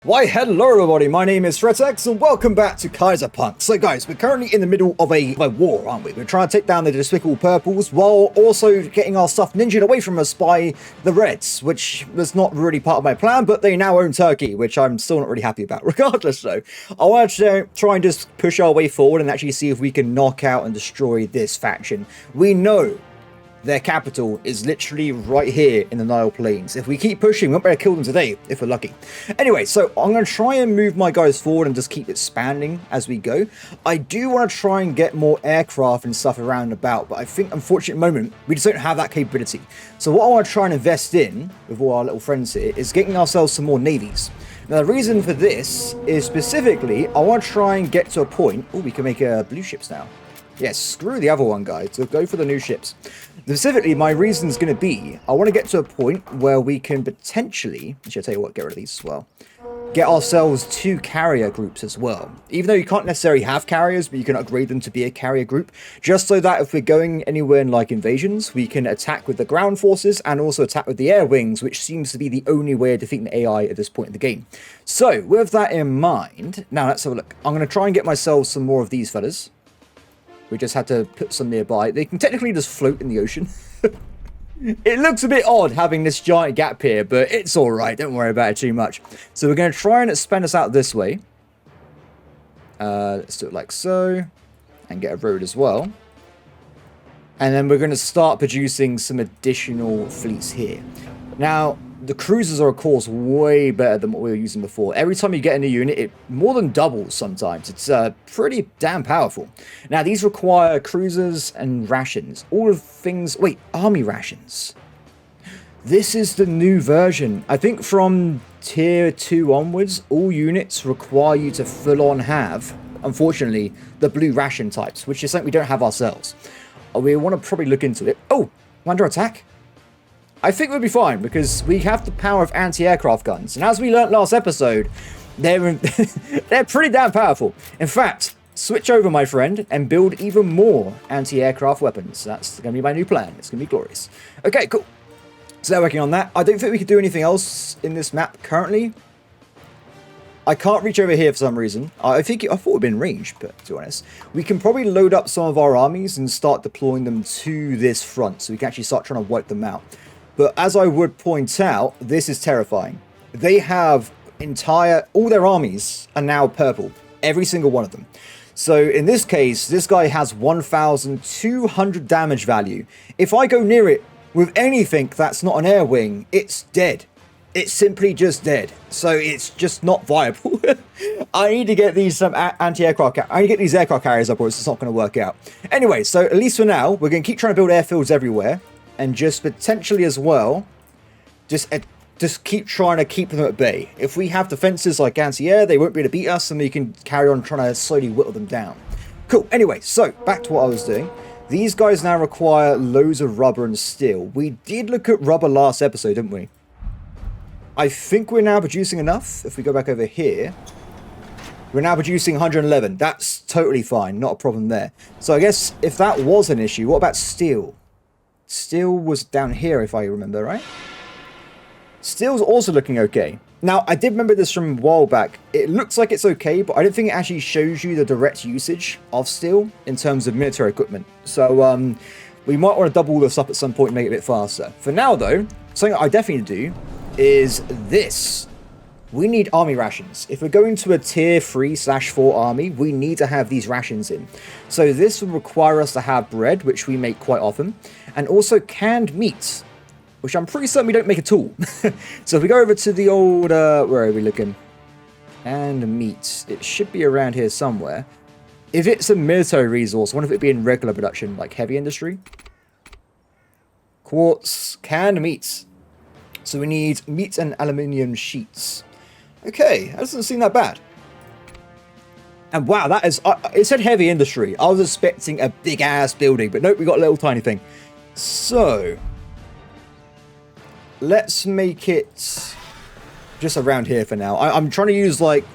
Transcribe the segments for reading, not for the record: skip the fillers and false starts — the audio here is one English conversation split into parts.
Why hello everybody, my name is Threatx and welcome back to Kaiserpunk. So guys, we're currently in the middle of a war, aren't we? We're trying to take down the Despicable Purples while also getting our stuff ninjaed away from us by the Reds, which was not really part of my plan, but they now own Turkey, which I'm still not really happy about. Regardless though, I want to try and just push our way forward and actually see if we can knock out and destroy this faction. We know their capital is literally right here in the Nile Plains. If we keep pushing, we won't be able to kill them today, if we're lucky. Anyway, so I'm going to try and move my guys forward and just keep expanding as we go. I do want to try and get more aircraft and stuff around and about, but I think, unfortunately, at the moment, we just don't have that capability. So what I want to try and invest in, with all our little friends here, is getting ourselves some more navies. Now, the reason for this is specifically, I want to try and get to a point... Oh, we can make blue ships now. Yeah, screw the other one, guys. So go for the new ships. Specifically, my reason is going to be, I want to get to a point where we can potentially, actually, I'll tell you what, get rid of these as well, get ourselves 2 carrier groups as well. Even though you can't necessarily have carriers, but you can upgrade them to be a carrier group, just so that if we're going anywhere in like invasions, we can attack with the ground forces and also attack with the air wings, which seems to be the only way of defeating the AI at this point in the game. So, with that in mind, now let's have a look. I'm going to try and get myself some more of these fellas. We just had to put some nearby. They can technically just float in the ocean. It looks a bit odd having this giant gap here, but it's alright. Don't worry about it too much. So we're going to try and expand us out this way. Let's do it like so. And get a road as well. And then we're going to start producing some additional fleets here. Now, the cruisers are, of course, way better than what we were using before. Every time you get a new unit, it more than doubles sometimes. It's pretty damn powerful. Now, these require cruisers and rations. All of things... Wait, army rations. This is the new version. I think from tier 2 onwards, all units require you to full-on have, unfortunately, the blue ration types, which is something we don't have ourselves. We want to probably look into it. Oh, under attack. I think we'll be fine, because we have the power of anti-aircraft guns. And as we learnt last episode, they're pretty damn powerful. In fact, switch over, my friend, and build even more anti-aircraft weapons. That's going to be my new plan. It's going to be glorious. Okay, cool. So they're working on that. I don't think we could do anything else in this map currently. I can't reach over here for some reason. I thought we'd been in range, but to be honest, we can probably load up some of our armies and start deploying them to this front, so we can actually start trying to wipe them out. But as I would point out, this is terrifying. They have all their armies are now purple. Every single one of them. So in this case, this guy has 1,200 damage value. If I go near it with anything that's not an air wing, it's dead. It's simply just dead. So it's just not viable. I need to get these anti-aircraft... I need to get these aircraft carriers up or it's not going to work out. Anyway, so at least for now, we're going to keep trying to build airfields everywhere. And just potentially as well, just keep trying to keep them at bay. If we have defenses like anti-air, they won't be able to beat us, and we can carry on trying to slowly whittle them down. Cool. Anyway, so back to what I was doing. These guys now require loads of rubber and steel. We did look at rubber last episode, didn't we? I think we're now producing enough. If we go back over here, we're now producing 111. That's totally fine. Not a problem there. So I guess if that was an issue, what about steel? Steel was down here, if I remember, right? Steel's also looking okay. Now, I did remember this from a while back. It looks like it's okay, but I don't think it actually shows you the direct usage of steel in terms of military equipment. So, we might want to double this up at some point and make it a bit faster. For now, though, something I definitely do is this. We need army rations. If we're going to a tier 3/4 army, we need to have these rations in. So this will require us to have bread, which we make quite often, and also canned meat, which I'm pretty certain we don't make at all. So if we go over to the old, where are we looking? And meat. It should be around here somewhere. If it's a military resource, I wonder if it'd be in regular production, like heavy industry. Quartz, canned meats. So we need meat and aluminium sheets. Okay, that doesn't seem that bad. And wow, that is... it said heavy industry. I was expecting a big-ass building, but nope, we got a little tiny thing. So, let's make it just around here for now. I'm trying to use, like,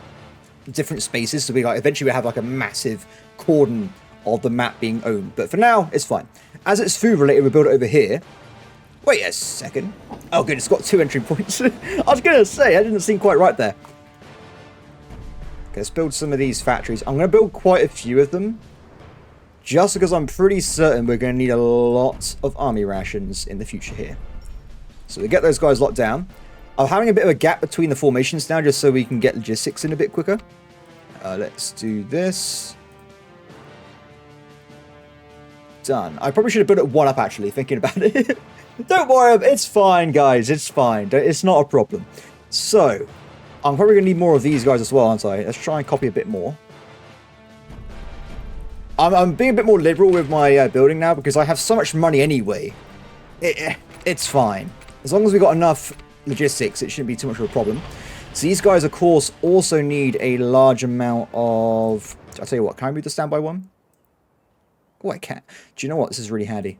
different spaces, so we like eventually we have, like, a massive cordon of the map being owned. But for now, it's fine. As it's food-related, we'll build it over here. Wait a second. Oh, good, it's got 2 entry points. I was going to say, that didn't seem quite right there. Let's build some of these factories. I'm going to build quite a few of them. Just because I'm pretty certain we're going to need a lot of army rations in the future here. So we get those guys locked down. I'm having a bit of a gap between the formations now, just so we can get logistics in a bit quicker. Let's do this. Done. I probably should have built it one up, actually, thinking about it. Don't worry, it's fine, guys. It's fine. It's not a problem. So, I'm probably going to need more of these guys as well, aren't I? Let's try and copy a bit more. I'm being a bit more liberal with my building now because I have so much money anyway. It's fine. As long as we've got enough logistics, it shouldn't be too much of a problem. So these guys, of course, also need a large amount of... I'll tell you what, can I move the standby one? Oh, I can. Do you know what? This is really handy.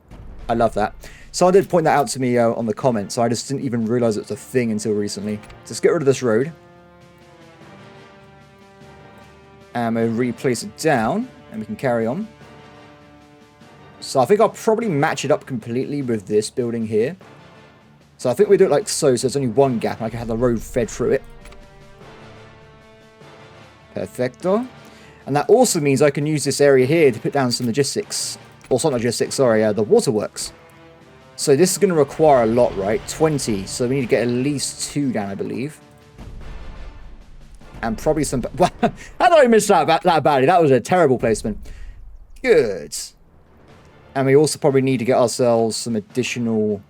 I love that. Someone did point that out to me on the comments, so I just didn't even realize it was a thing until recently. Let's get rid of this road. And we'll replace it down, and we can carry on. So I think I'll probably match it up completely with this building here. So I think we do it like so, so there's only one gap, and I can have the road fed through it. Perfecto. And that also means I can use this area here to put down some logistics. Or not logistics, sorry, the waterworks. So this is going to require a lot, right? 20. So we need to get at least 2 down, I believe. And probably some... How did I miss that badly? That was a terrible placement. Good. And we also probably need to get ourselves some additional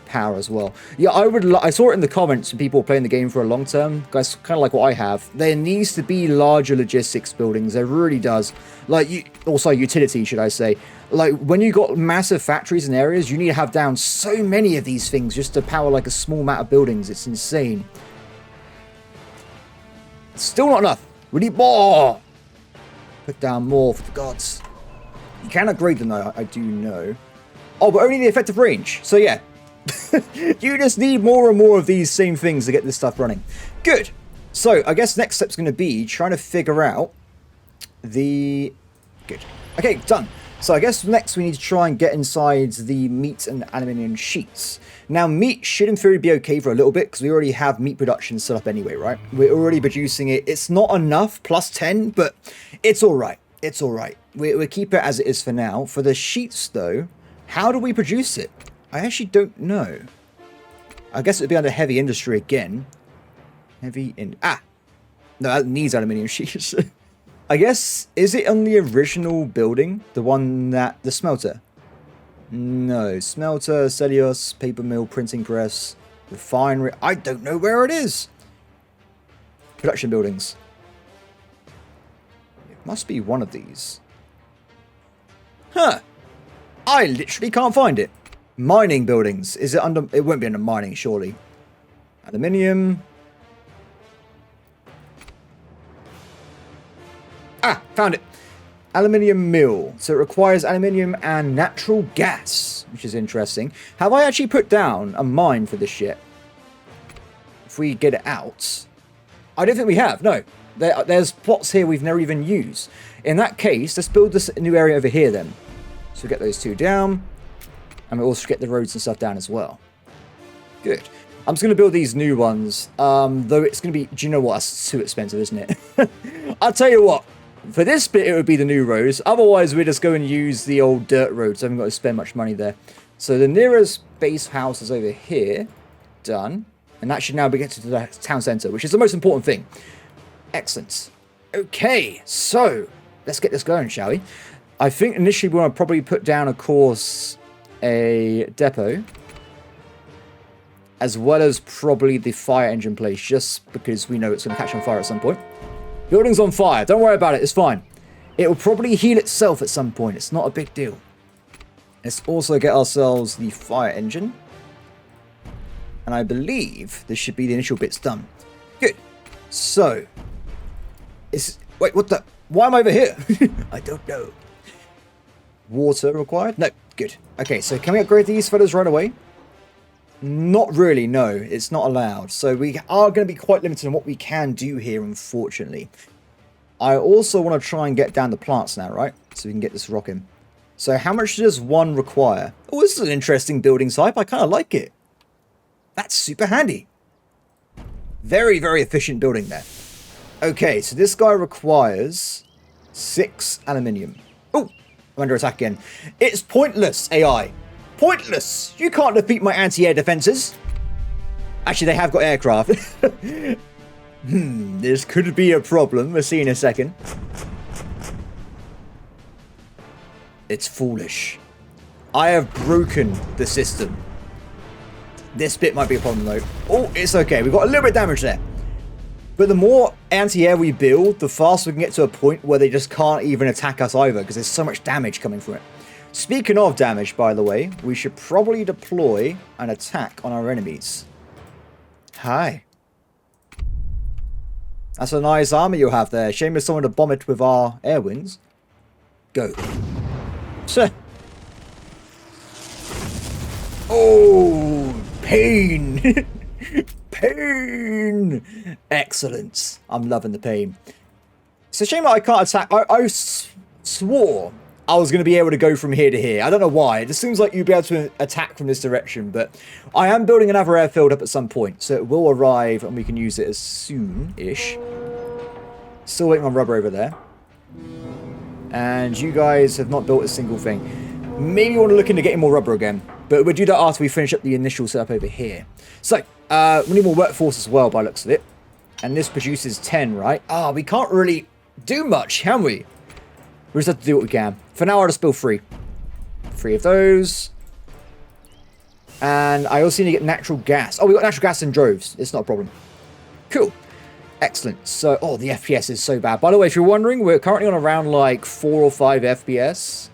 power as well. Yeah, I saw it in the comments from people playing the game for a long term. Guys, kind of like what I have. There needs to be larger logistics buildings. There really does. Like, also utility, should I say. Like, when you got massive factories and areas, you need to have down so many of these things just to power like a small amount of buildings. It's insane. Still not enough. We need more. Put down more for the gods. You can upgrade them though, I do know. Oh, but only the effective range. So yeah. You just need more and more of these same things to get this stuff running. Good. So I guess next step's going to be trying to figure out the... Good. Okay, done. So I guess next we need to try and get inside the meat and aluminium sheets. Now meat should in theory be okay for a little bit because we already have meat production set up anyway, right? We're already producing it. It's not enough, plus 10, but it's alright. It's alright. We'll keep it as it is for now. For the sheets though, how do we produce it? I actually don't know. I guess it would be under heavy industry again. Heavy in... Ah! No, that needs aluminium sheets. I guess, is it on the original building? The one that... The smelter? No. Smelter, cellulose, paper mill, printing press, refinery. I don't know where it is. Production buildings. It must be one of these. Huh. I literally can't find it. Mining buildings. Is it under... It won't be under mining, surely. Aluminium. Ah, found it. Aluminium mill. So it requires aluminium and natural gas, which is interesting. Have I actually put down a mine for this shit? If we get it out. I don't think we have, no. There's plots here we've never even used. In that case, let's build this new area over here then. So we get those two down. And we'll also get the roads and stuff down as well. Good. I'm just going to build these new ones. Though it's going to be... Do you know what? That's too expensive, isn't it? I'll tell you what. For this bit, it would be the new roads. Otherwise, we're just going to use the old dirt roads. I haven't got to spend much money there. So the nearest base house is over here. Done. And that should now be get to the town centre, which is the most important thing. Excellent. Okay, so let's get this going, shall we? I think initially we want to probably put down, of course, a depot. As well as probably the fire engine place, just because we know it's going to catch on fire at some point. Building's on fire. Don't worry about it. It's fine. It will probably heal itself at some point. It's not a big deal. Let's also get ourselves the fire engine. And I believe this should be the initial bits done. Good. So. Wait, what the... Why am I over here? I don't know. Water required? No. Good. Okay, so can we upgrade these fellas right away? Not really, no. It's not allowed. So we are going to be quite limited on what we can do here, unfortunately. I also want to try and get down the plants now, right? So we can get this rocking. So how much does one require? Oh, this is an interesting building type. I kind of like it. That's super handy. Very, very efficient building there. Okay, so this guy requires 6 aluminium. Oh, I'm under attack again. It's pointless, AI. Pointless! You can't defeat my anti-air defenses. Actually, they have got aircraft. This could be a problem. We'll see in a second. It's foolish. I have broken the system. This bit might be a problem, though. Oh, it's okay. We've got a little bit of damage there. But the more anti-air we build, the faster we can get to a point where they just can't even attack us either, because there's so much damage coming from it. Speaking of damage, by the way, we should probably deploy an attack on our enemies. Hi. That's a nice army you have there. Shame there's someone to bomb it with our air wings. Go. Sir. Oh, pain. Pain. Excellent. I'm loving the pain. It's a shame that I can't attack. I swore I was going to be able to go from here to here. I don't know why. It just seems like you'd be able to attack from this direction. But I am building another airfield up at some point. So it will arrive and we can use it as soon-ish. Still waiting on rubber over there. And you guys have not built a single thing. Maybe you want to look into getting more rubber again. But we'll do that after we finish up the initial setup over here. So, we need more workforce as well by the looks of it. And this produces 10, right? Ah, we can't really do much, can we? We just have to do what we can. For now, I'll just build 3. 3 of those. And I also need to get natural gas. Oh, we got natural gas in droves. It's not a problem. Cool. Excellent. So, oh, the FPS is so bad. By the way, if you're wondering, we're currently on around like 4 or 5 FPS.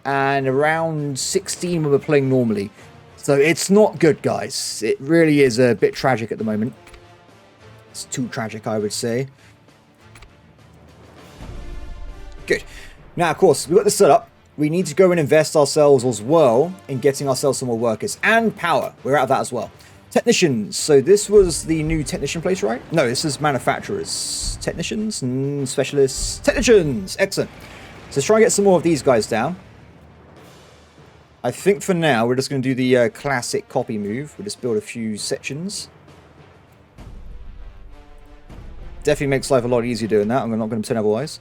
And around 16 when we're playing normally. So it's not good, guys. It really is a bit tragic at the moment. It's too tragic, I would say. Good. Now, of course, we've got this set up. We need to go and invest ourselves as well in getting ourselves some more workers. And power. We're out of that as well. Technicians. So this was the new technician place, right? No, this is manufacturers. Technicians? Specialists. Technicians! Excellent. So let's try and get some more of these guys down. I think for now, we're just going to do the classic copy move. We'll just build a few sections. Definitely makes life a lot easier doing that. I'm not going to pretend otherwise.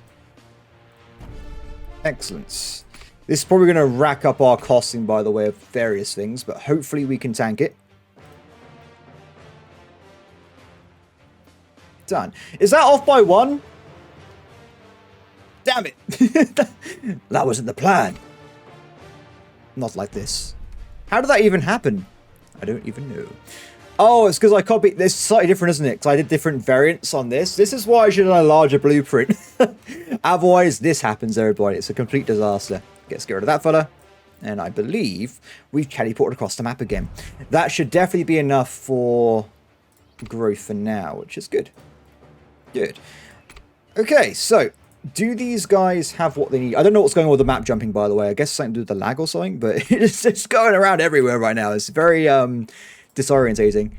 Excellent. This is probably going to rack up our costing, by the way, of various things. But hopefully we can tank it. Done. Is that off by 1? Damn it. That wasn't the plan. Not like this. How did that even happen? I don't even know. Oh, it's because I copied... This is slightly different, isn't it? Because I did different variants on this. This is why I should have done a larger blueprint. Otherwise, this happens, everybody. It's a complete disaster. Let's get rid of that fella. And I believe we've teleported across the map again. That should definitely be enough for growth for now, which is good. Good. Okay, so... do these guys have what they need? I don't know what's going on with the map jumping, by the way. I guess something to do with the lag or something, but it's just going around everywhere right now. It's very disorientating.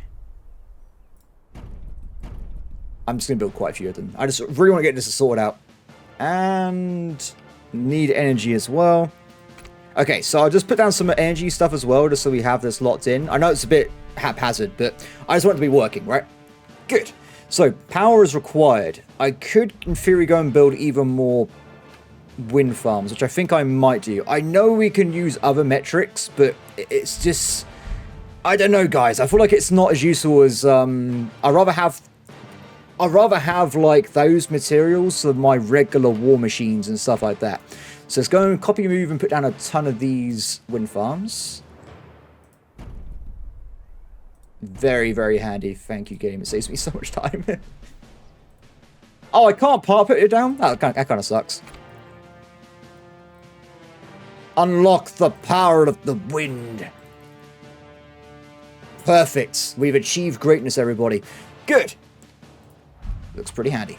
I'm just going to build quite a few of them. I just really want to get this sorted out. And need energy as well. Okay, so I'll just put down some energy stuff as well, just so we have this locked in. I know it's a bit haphazard, but I just want it to be working, right? Good. So, power is required. I could, in theory, go and build even more wind farms, which I think I might do. I know we can use other metrics, but it's just... I don't know, guys. I feel like it's not as useful as... I'd rather have, like, those materials for my regular war machines and stuff like that. So let's go and copy move and put down a ton of these wind farms. Very, very handy. Thank you, game. It saves me so much time. Oh, I can't put it down? That kind of sucks. Unlock the power of the wind. Perfect. We've achieved greatness, everybody. Good. Looks pretty handy.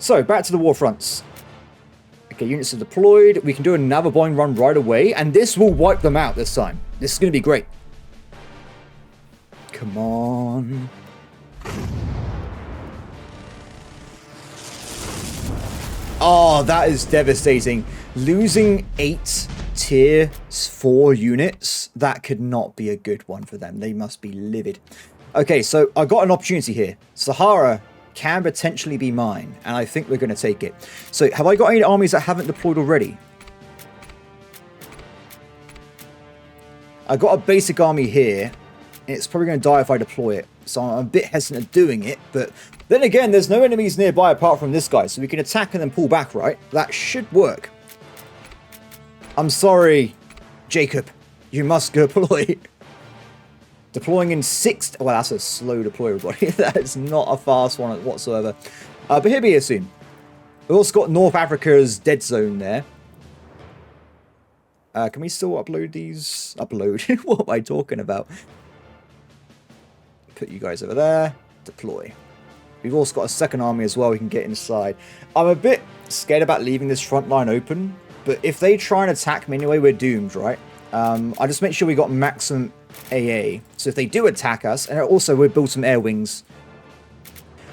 So, back to the war fronts. Okay, units are deployed. We can do another bombing run right away, and this will wipe them out this time. This is going to be great. Come on. Oh, that is devastating. Losing 8 tier 4 units, that could not be a good one for them. They must be livid. Okay, so I got an opportunity here. Sahara can potentially be mine, and I think we're going to take it. So, have I got any armies that haven't deployed already? I got a basic army here, and it's probably going to die if I deploy it. So I'm a bit hesitant doing it, but then again, there's no enemies nearby apart from this guy, so we can attack and then pull back, right? That should work. I'm sorry, Jacob. You must deploy. Deploying in 6... Well, that's a slow deploy, everybody. That is not a fast one whatsoever. But he'll be here soon. We've also got North Africa's dead zone there. Can we still upload these? Upload? What am I talking about? Put you guys over there. Deploy. We've also got a second army as well we can get inside. I'm a bit scared about leaving this front line open. But if they try and attack me anyway, we're doomed, right? I just make sure we got maximum AA. So if they do attack us, and also we'll build some air wings.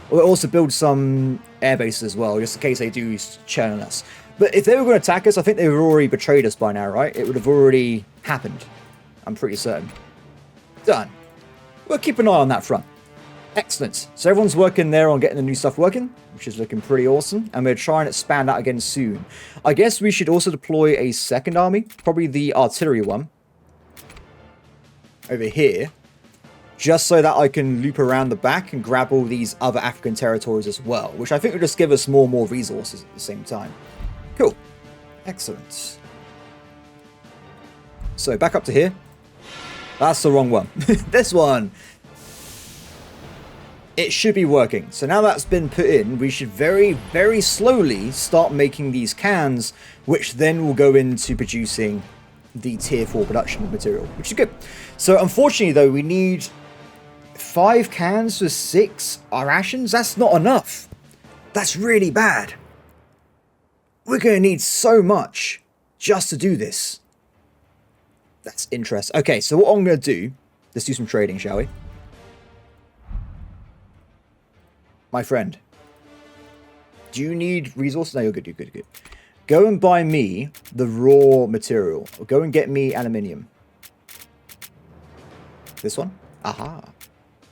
We'll also build some air bases as well, just in case they do churn on us. But if they were going to attack us, I think they would have already betrayed us by now, right? It would have already happened. I'm pretty certain. Done. We'll keep an eye on that front. Excellent. So everyone's working there on getting the new stuff working, which is looking pretty awesome. And we're trying to expand that again soon. I guess we should also deploy a second army, probably the artillery one, over here, just so that I can loop around the back and grab all these other African territories as well, which I think will just give us more and more resources at the same time. Cool. Excellent. So back up to here. That's the wrong one. This one. It should be working. So now that's been put in, we should very, very slowly start making these cans, which then will go into producing the tier 4 production material, which is good. So unfortunately though, we need 5 cans for 6 rations. That's not enough. That's really bad. We're going to need so much just to do this. That's interesting. Okay, so what I'm going to do, let's do some trading, shall we? My friend, do you need resources? No, you're good, you're good, you're good. Go and buy me the raw material. Or go and get me aluminium. This one? Aha.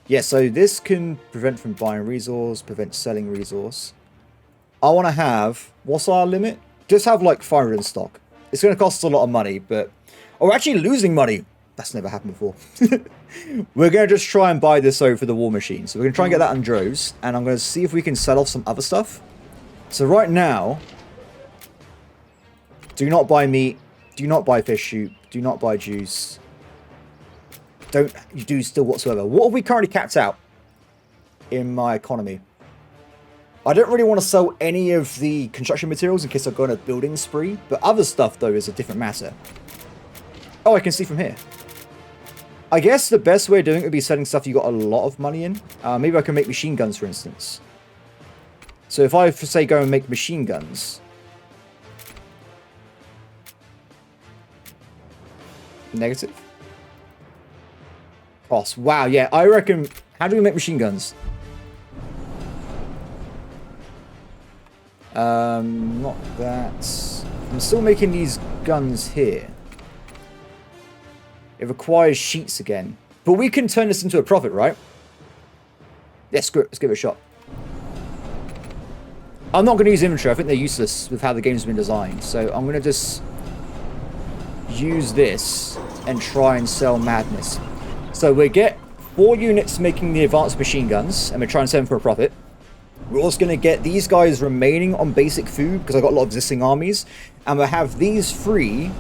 Yeah, so this can prevent from buying resource, prevent selling resource. I want to have, what's our limit? Just have like 500 in stock. It's going to cost a lot of money, but... Oh, we're actually losing money. That's never happened before. We're going to just try and buy this over for the war machine. So we're going to try and get that in droves. And I'm going to see if we can sell off some other stuff. So right now, do not buy meat. Do not buy fish soup. Do not buy juice. Don't do still whatsoever. What have we currently capped out in my economy? I don't really want to sell any of the construction materials in case I go on a building spree. But other stuff, though, is a different matter. Oh, I can see from here. I guess the best way of doing it would be selling stuff you got a lot of money in. Maybe I can make machine guns, for instance. So if I, say, go and make machine guns. Negative. Cost. Wow, yeah, I reckon... How do we make machine guns? Not that. I'm still making these guns here. It requires sheets again. But we can turn this into a profit, right? Yeah, screw it. Let's give it a shot. I'm not going to use inventory. I think they're useless with how the game's been designed. So I'm going to just use this and try and sell madness. So we get 4 units making the advanced machine guns, and we're trying to sell them for a profit. We're also going to get these guys remaining on basic food because I've got a lot of existing armies. And we'll have these 3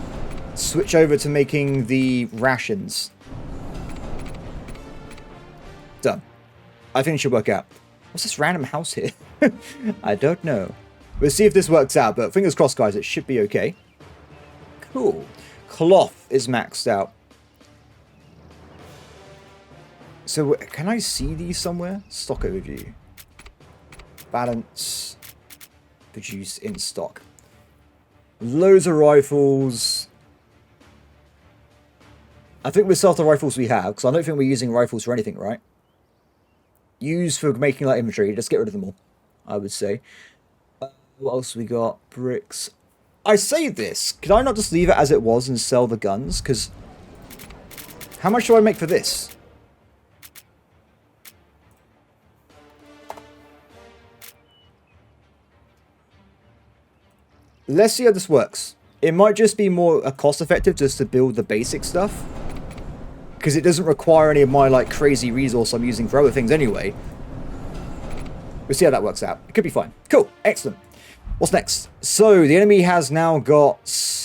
switch over to making the rations. Done. I think it should work out. What's this random house here? I don't know. We'll see if this works out, but fingers crossed, guys, it should be okay. Cool. Cloth is maxed out. So, can I see these somewhere? Stock overview. Balance. Produce in stock. Loads of rifles. I think we'll sell the rifles we have, because I don't think we're using rifles for anything, right? Use for making like inventory. Just get rid of them all, I would say. What else we got? Bricks. I say this. Could I not just leave it as it was and sell the guns? Because how much do I make for this? let's see how this works. It might just be more cost effective just to build the basic stuff, because it doesn't require any of my like crazy resource I'm using for other things anyway. We'll see how that works out. It could be fine. Cool. Excellent. What's next? So the enemy has now got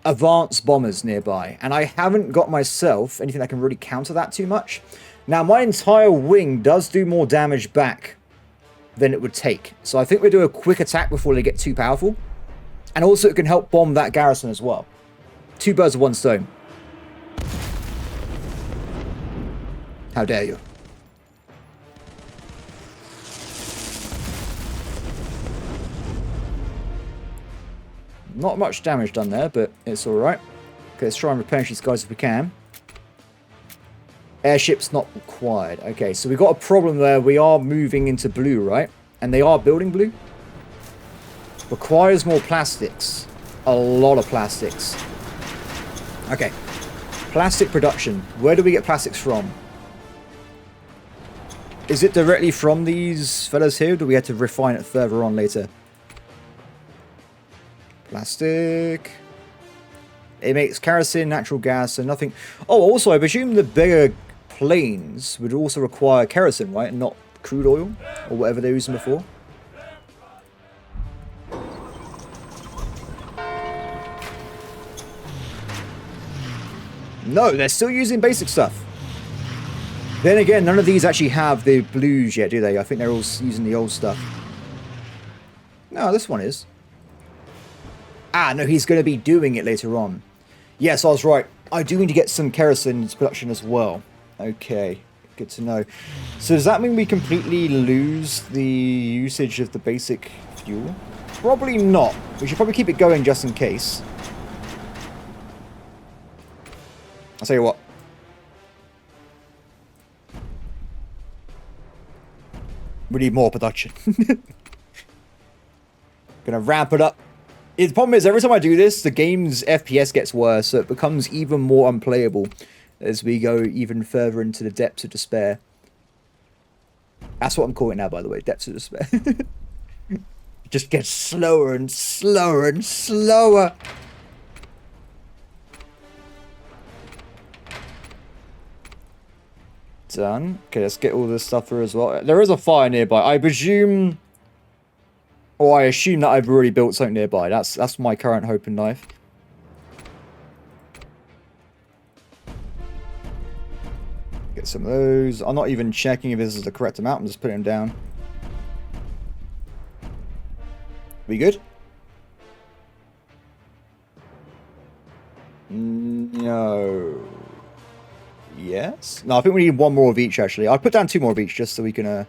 advanced bombers nearby, and I haven't got myself anything that can really counter that too much. Now my entire wing does do more damage back than it would take, so I think we'll do a quick attack before they get too powerful, and also it can help bomb that garrison as well. Two birds with one stone. How dare you? Not much damage done there, but it's alright. Okay, let's try and replenish these guys if we can. Airship's not required. Okay, so we've got a problem there. We are moving into blue, right? And they are building blue. Requires more plastics. A lot of plastics. Okay. Plastic production. Where do we get plastics from? Is it directly from these fellas here? Or do we have to refine it further on later? Plastic. It makes kerosene, natural gas, and nothing. Oh, also, I presume the bigger planes would also require kerosene, right? And not crude oil or whatever they were using before. No, they're still using basic stuff. Then again, none of these actually have the blues yet, do they? I think they're all using the old stuff. No, this one is. Ah, no, he's going to be doing it later on. Yes, I was right. I do need to get some kerosene production as well. Okay, good to know. So does that mean we completely lose the usage of the basic fuel? Probably not. We should probably keep it going just in case. I'll tell you what. We need more production. Gonna ramp it up. The problem is, every time I do this, the game's FPS gets worse, so it becomes even more unplayable as we go even further into the depths of despair. That's what I'm calling it now, by the way, depths of despair. It just gets slower and slower and slower. Done. Okay, let's get all this stuff through as well. There is a fire nearby. I presume... Or I assume that I've already built something nearby. That's my current hope in life. Get some of those. I'm not even checking if this is the correct amount. I'm just putting them down. We good? No. Yes? No, I think we need one more of each, actually. I'll put down two more of each just so we can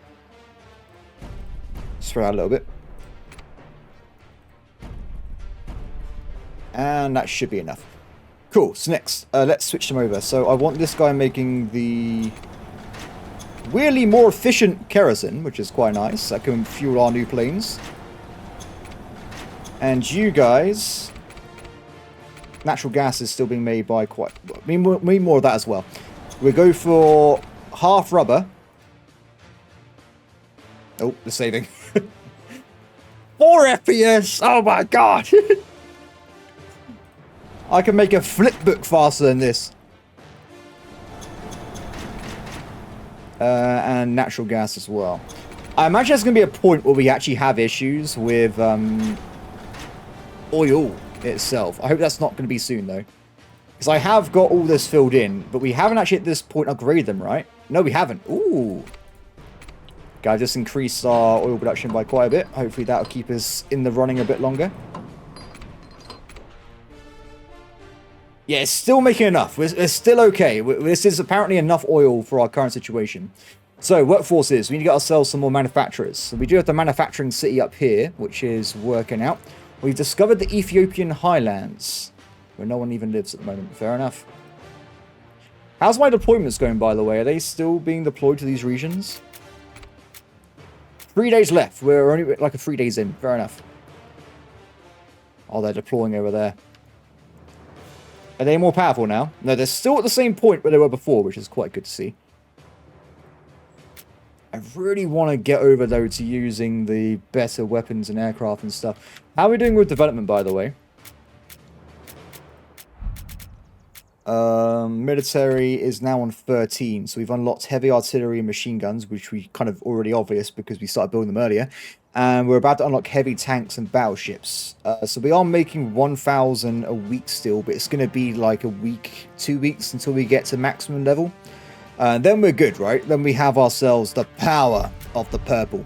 spread out a little bit. And that should be enough. Cool, so next, let's switch them over. So I want this guy making the weirdly more efficient kerosene, which is quite nice. That can fuel our new planes. And you guys... Natural gas is still being made by quite... We need more of that as well. We'll go for half rubber. Oh, the saving. 4 FPS! Oh my god! I can make a flip book faster than this. And natural gas as well. I imagine there's going to be a point where we actually have issues with oil itself. I hope that's not going to be soon, though. Because I have got all this filled in, but we haven't actually at this point upgraded them, right? No, we haven't. Ooh. Okay, I just increased our oil production by quite a bit. Hopefully that'll keep us in the running a bit longer. Yeah, it's still making enough. We're still okay. This is apparently enough oil for our current situation. So, workforces. We need to get ourselves some more manufacturers. So we do have the manufacturing city up here, which is working out. We've discovered the Ethiopian highlands, where no one even lives at the moment. Fair enough. How's my deployments going, by the way? Are they still being deployed to these regions? 3 days left. We're only like 3 days in. Fair enough. Oh, they're deploying over there. Are they more powerful now? No, they're still at the same point where they were before, which is quite good to see. I really want to get over, though, to using the better weapons and aircraft and stuff. How are we doing with development, by the way? Military is now on 13, so we've unlocked heavy artillery and machine guns, which we kind of already obvious because we started building them earlier. And we're about to unlock heavy tanks and battleships. So we are making 1,000 a week still, but it's going to be like a week, 2 weeks until we get to maximum level. Then we're good, right? Then we have ourselves the power of the purple.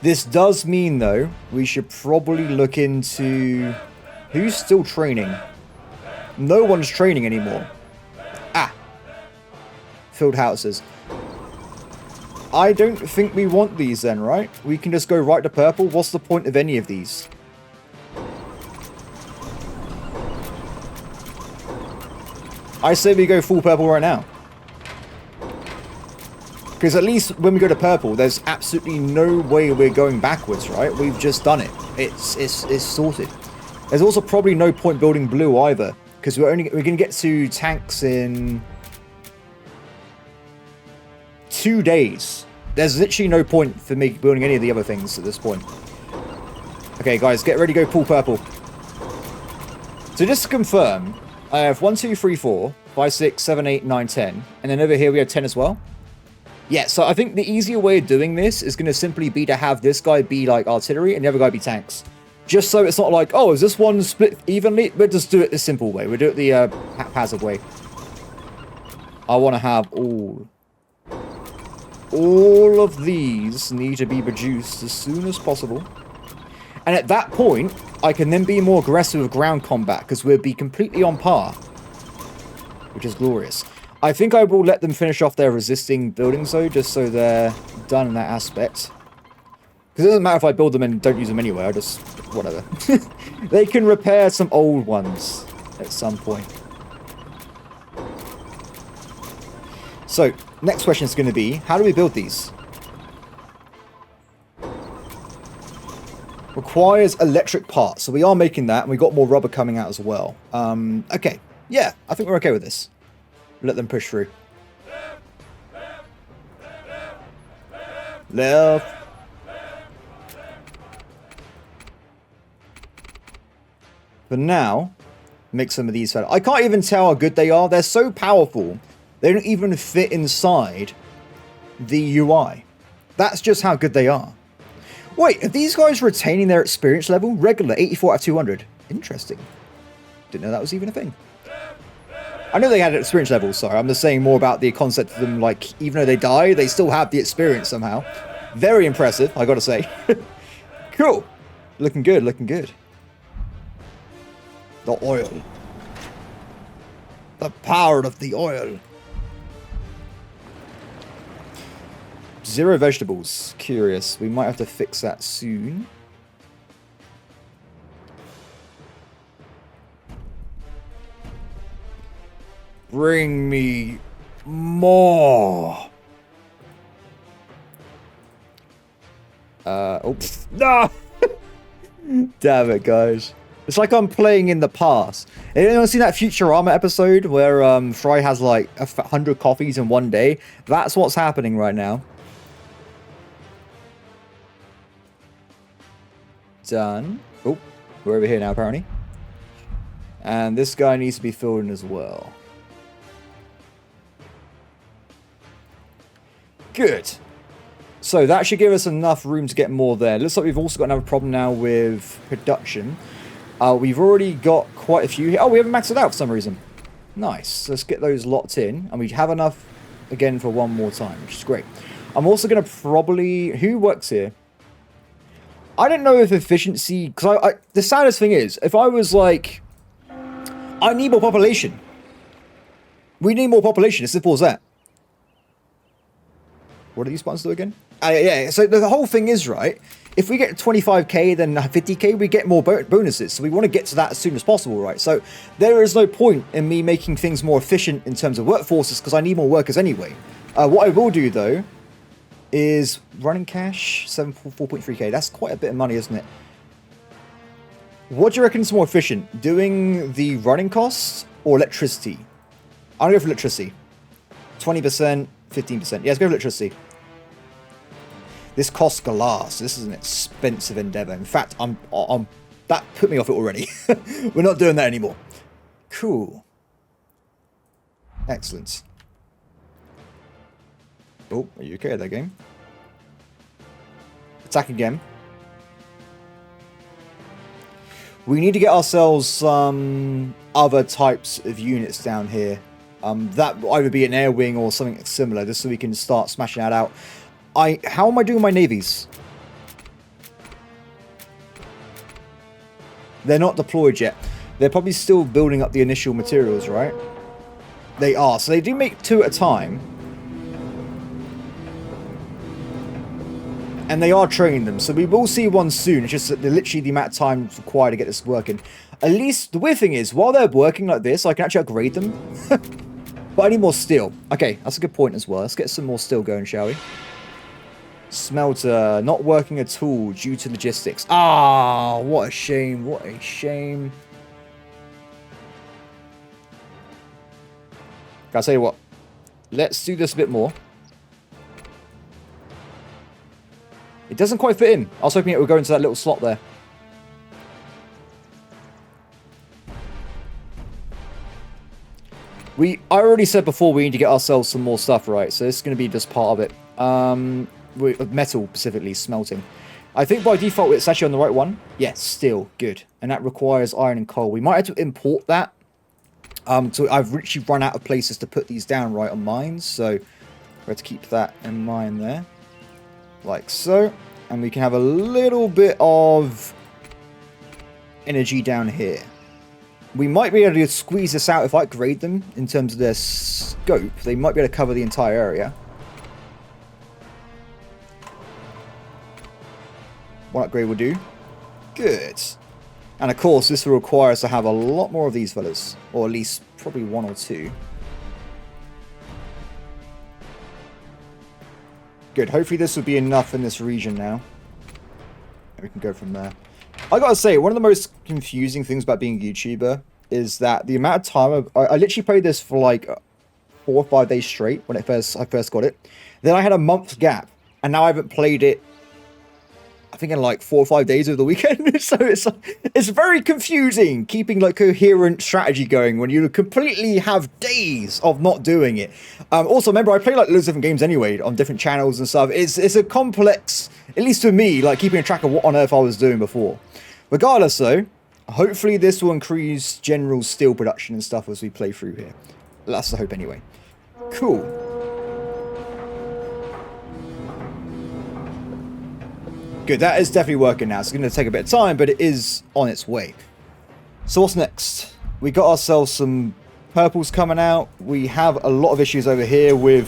This does mean, though, we should probably look into who's still training. No one's training anymore. Field houses. I don't think we want these then, right? We can just go right to purple. What's the point of any of these? I say we go full purple right now. Because at least when we go to purple, there's absolutely no way we're going backwards, right? We've just done it. It's sorted. There's also probably no point building blue either. Because we're going to get to tanks in 2 days. There's literally no point for me building any of the other things at this point. Okay, guys, get ready to go full purple. So just to confirm, I have 1, 2, 3, 4, 5, 6, 7, 8, 9, 10. And then over here we have 10 as well. Yeah, so I think the easier way of doing this is going to simply be to have this guy be like artillery and the other guy be tanks. Just so it's not like, oh, is this one split evenly? We'll just do it the simple way. We'll do it the haphazard way. I want to have all of these need to be produced as soon as possible. And at that point, I can then be more aggressive with ground combat because we'll be completely on par. Which is glorious. I think I will let them finish off their resisting buildings though, just so they're done in that aspect. Because it doesn't matter if I build them and don't use them anyway, I just... whatever. They can repair some old ones at some point. So, next question is going to be, how do we build these? Requires electric parts, so we are making that, and we got more rubber coming out as well. Okay, yeah, I think we're okay with this. Let them push through. Left. For now, make some of these. I can't even tell how good they are. They're so powerful. They don't even fit inside the UI. That's just how good they are. Wait, are these guys retaining their experience level? Regular, 84 out of 200. Interesting. Didn't know that was even a thing. I know they had experience levels, sorry. I'm just saying more about the concept of them, like, even though they die, they still have the experience somehow. Very impressive, I gotta say. Cool. Looking good, looking good. The oil. The power of the oil. 0 vegetables. Curious. We might have to fix that soon. Bring me more. Oops. No! Damn it, guys. It's like I'm playing in the past. Anyone seen that Futurama episode where Fry has like 100 coffees in one day? That's what's happening right now. Done. Oh, we're over here now apparently. And this guy needs to be filled in as well. Good. So that should give us enough room to get more there. Looks like we've also got another problem now with production. We've already got quite a few here. Oh, we haven't maxed it out for some reason. Nice. Let's get those locked in. And we have enough, again, for one more time, which is great. I'm also going to probably... Who works here? I don't know if efficiency... Because the saddest thing is, if I was like... I need more population. We need more population. As simple as that. What do these buttons do again? Yeah, so the whole thing is, right, if we get 25k, then 50k, we get more bonuses. So we want to get to that as soon as possible, right? So there is no point in me making things more efficient in terms of workforces because I need more workers anyway. What I will do, though, is running cash, 4.3k. That's quite a bit of money, isn't it? What do you reckon is more efficient? Doing the running costs or electricity? I'm going to go for electricity. 20%, 15%. Yeah, let's go for electricity. This costs glass. This is an expensive endeavor. In fact, I'm that put me off it already. We're not doing that anymore. Cool. Excellent. Oh, are you okay there, game? Attack again. We need to get ourselves some other types of units down here. That will either be an air wing or something similar, just so we can start smashing that out. How am I doing my navies? They're not deployed yet. They're probably still building up the initial materials, right? They are. So they do make 2 at a time. And they are training them. So we will see one soon. It's just that literally the amount of time required to get this working. At least the weird thing is, while they're working like this, I can actually upgrade them. But I need more steel. Okay, that's a good point as well. Let's get some more steel going, shall we? Smelter, not working at all due to logistics. Ah, what a shame, what a shame. I'll tell you what, let's do this a bit more. It doesn't quite fit in. I was hoping it would go into that little slot there. I already said before we need to get ourselves some more stuff, right? So this is going to be just part of it. Metal, specifically, smelting. I think by default it's actually on the right one. Yes, steel, good. And that requires iron and coal. We might have to import that. So I've literally run out of places to put these down right on mines. So we have to keep that in mind there. Like so. And we can have a little bit of energy down here. We might be able to squeeze this out if I upgrade them in terms of their scope. They might be able to cover the entire area. One upgrade will do. Good. And of course, this will require us to have a lot more of these fellas. Or at least probably 1 or 2. Good. Hopefully this will be enough in this region now. And we can go from there. I gotta say, one of the most confusing things about being a YouTuber is that the amount of time I literally played this for like 4 or 5 days straight when I first got it. Then I had a month gap, and now I haven't played it, I think, in like 4 or 5 days over the weekend. So it's very confusing keeping like coherent strategy going when you completely have days of not doing it. Also, remember, I play like loads of different games anyway on different channels and stuff. It's a complex, at least for me, like keeping a track of what on earth I was doing before. Regardless, though, hopefully this will increase general steel production and stuff as we play through here. That's the hope anyway. Cool. Good, that is definitely working now. It's going to take a bit of time, but it is on its way. So what's next? We got ourselves some purples coming out. We have a lot of issues over here with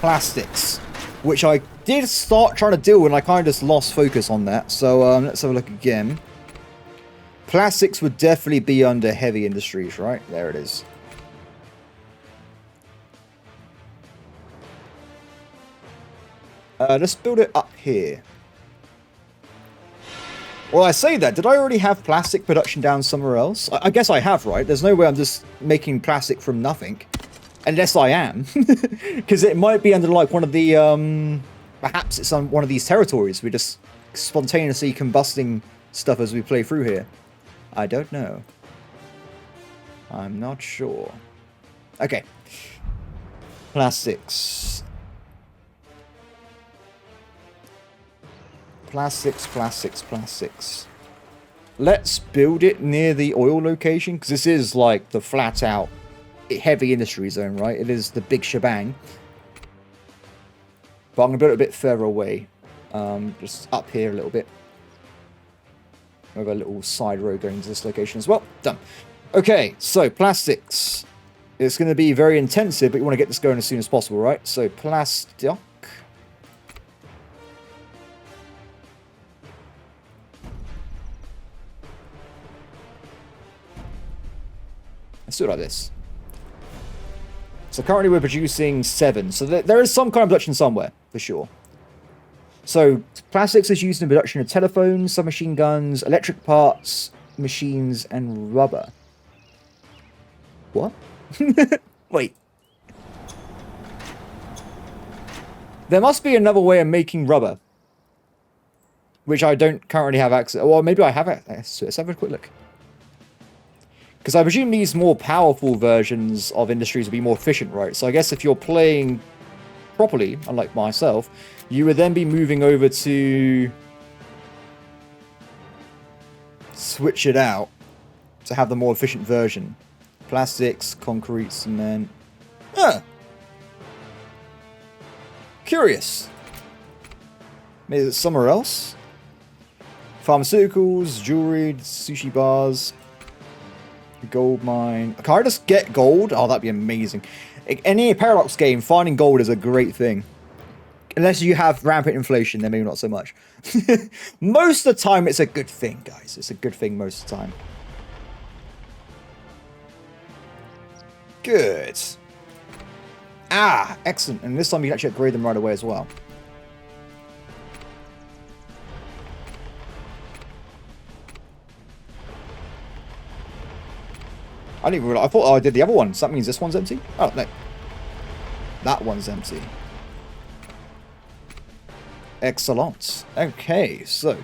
plastics, which I did start trying to deal with, and I kind of just lost focus on that. So let's have a look again. Plastics would definitely be under heavy industries, right? There it is. Let's build it up here. Well, I say that. Did I already have plastic production down somewhere else? I guess I have, right? There's no way I'm just making plastic from nothing. Unless I am. Because it might be under, like, one of the, perhaps it's on one of these territories. We're just spontaneously combusting stuff as we play through here. I don't know. I'm not sure. Okay. Plastics. Plastics. Let's build it near the oil location, because this is like the flat out heavy industry zone, right? It is the big shebang. But I'm going to build it a bit further away. Just up here a little bit. We have a little side road going to this location as well. Done. Okay, so plastics. It's going to be very intensive, but you want to get this going as soon as possible, right? So plastic. Let's do it like this. So currently we're producing 7. So there is some kind of production somewhere, for sure. So plastics is used in the production of telephones, submachine guns, electric parts, machines, and rubber. What? Wait. There must be another way of making rubber. Which I don't currently have access... Well, maybe I have access to it. Let's have a quick look. Because I presume these more powerful versions of industries will be more efficient, right? So I guess if you're playing properly, unlike myself, you would then be moving over to... switch it out to have the more efficient version. Plastics, concrete, cement. Huh. Curious. Maybe it's somewhere else? Pharmaceuticals, jewelry, sushi bars, gold mine. Can I just get gold? Oh, that'd be amazing. Any Paradox game, finding gold is a great thing. Unless you have rampant inflation, then maybe not so much. Most of the time, it's a good thing, guys. It's a good thing most of the time. Good. Ah, excellent. And this time you can actually upgrade them right away as well. I didn't even realize. I thought I did the other one. So that means this one's empty? Oh, no. That one's empty. Excellent. Okay, so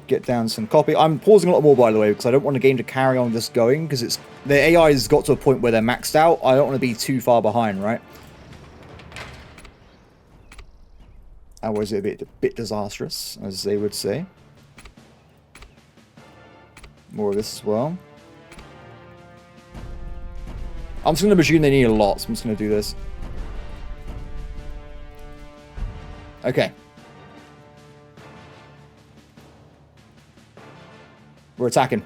get down some copy. I'm pausing a lot more, by the way, because I don't want the game to carry on just going, because it's the AI has got to a point where they're maxed out. I don't want to be too far behind, right? Otherwise, it's a bit disastrous, as they would say. More of this as well. I'm just going to presume they need a lot, so I'm just going to do this. Okay. We're attacking.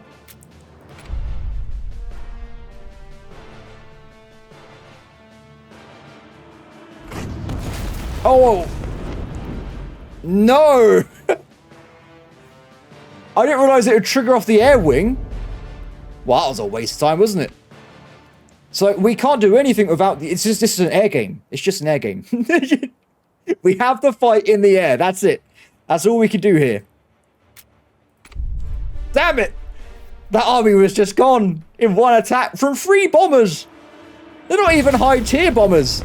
Oh! No! I didn't realize it would trigger off the air wing. Well, that was a waste of time, wasn't it? So like, we can't do anything without the... It's just, this is an air game. It's just an air game. We have to fight in the air. That's it. That's all we can do here. Damn it! That army was just gone in one attack from 3 bombers. They're not even high tier bombers.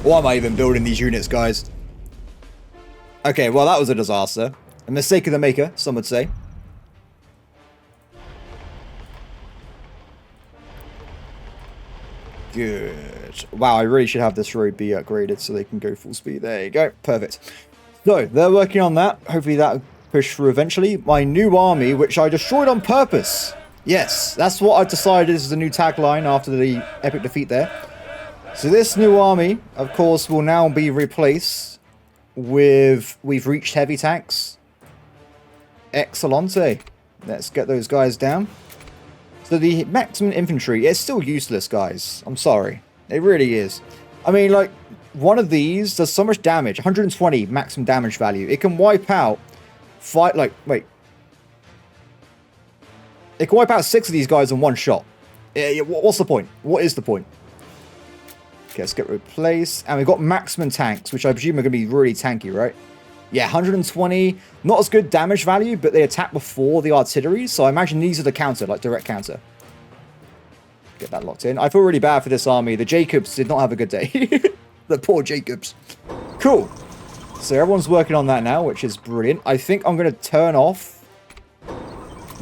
Why am I even building these units, guys? Okay, well, that was a disaster. A mistake of the maker, some would say. Good. Wow, I really should have this road be upgraded so they can go full speed. There you go. Perfect. So, they're working on that. Hopefully that'll push through eventually. My new army, which I destroyed on purpose. Yes, that's what I've decided is the new tagline after the epic defeat there. So this new army, of course, will now be replaced with... We've reached heavy tanks. Excellente. Let's get those guys down. So the maximum infantry is still useless, guys. I'm sorry. It really is. I mean, like, one of these does so much damage. 120 maximum damage value. It can wipe out... It can wipe out 6 of these guys in one shot. What's the point? What is the point? Okay, let's get replaced. And we've got maximum tanks, which I presume are going to be really tanky, right? Yeah, 120. Not as good damage value, but they attack before the artillery. So I imagine these are the counter, like direct counter. Get that locked in. I feel really bad for this army. The Jacobs did not have a good day. The poor Jacobs. Cool. So everyone's working on that now, which is brilliant. I think I'm going to turn off